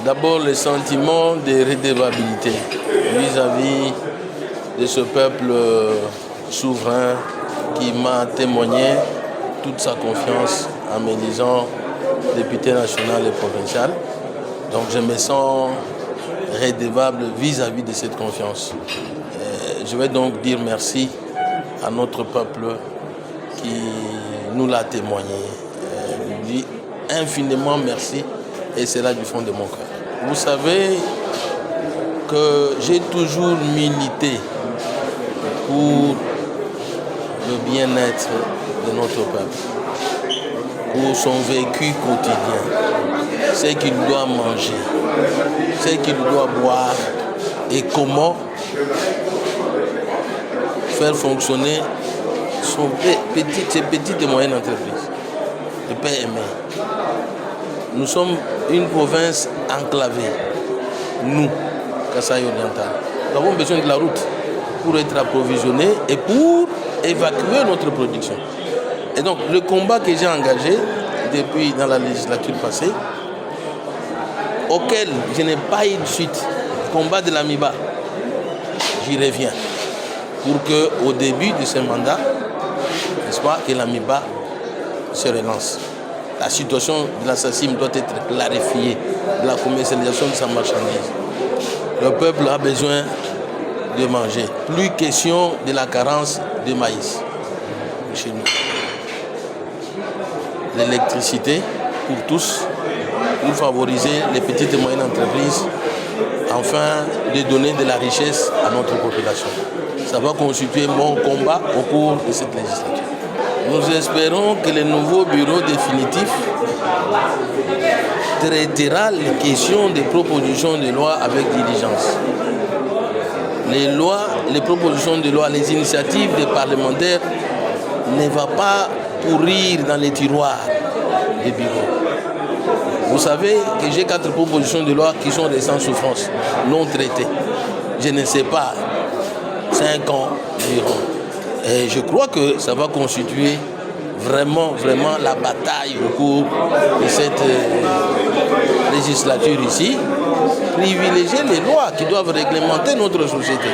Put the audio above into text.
D'abord, le sentiment de redevabilité vis-à-vis de ce peuple souverain qui m'a témoigné toute sa confiance en m'élisant député national et provincial. Donc je me sens redevable vis-à-vis de cette confiance. Je vais donc dire merci à notre peuple qui nous l'a témoigné. Je dis infiniment merci et c'est là du fond de mon cœur. Vous savez que j'ai toujours milité pour le bien-être de notre peuple, pour son vécu quotidien, ce qu'il doit manger, ce qu'il doit boire et comment faire fonctionner ses petites et moyennes entreprises, le PME. Nous sommes une province enclavée, nous, Kasaï Oriental. Nous avons besoin de la route pour être approvisionnés et pour évacuer notre production. Et donc, le combat que j'ai engagé depuis dans la législature passée, auquel je n'ai pas eu de suite, le combat de l'AMIBA, j'y reviens. Pour qu'au début de ce mandat, n'est-ce pas, que l'AMIBA se relance. La situation de l'assassin doit être clarifiée, de la commercialisation de sa marchandise. Le peuple a besoin de manger. Plus question de la carence de maïs chez nous. L'électricité pour tous, pour favoriser les petites et moyennes entreprises, afin de donner de la richesse à notre population. Ça va constituer mon combat au cours de cette législature. Nous espérons que le nouveau bureau définitif traitera les questions des propositions de loi avec diligence. Les propositions de loi, les initiatives des parlementaires ne vont pas pourrir dans les tiroirs des bureaux. Vous savez que j'ai 4 propositions de loi qui sont sans souffrance, non traitées. Je ne sais pas, 5 ans environ. Et je crois que ça va constituer vraiment la bataille au cours de cette législature ici. Privilégier les lois qui doivent réglementer notre société.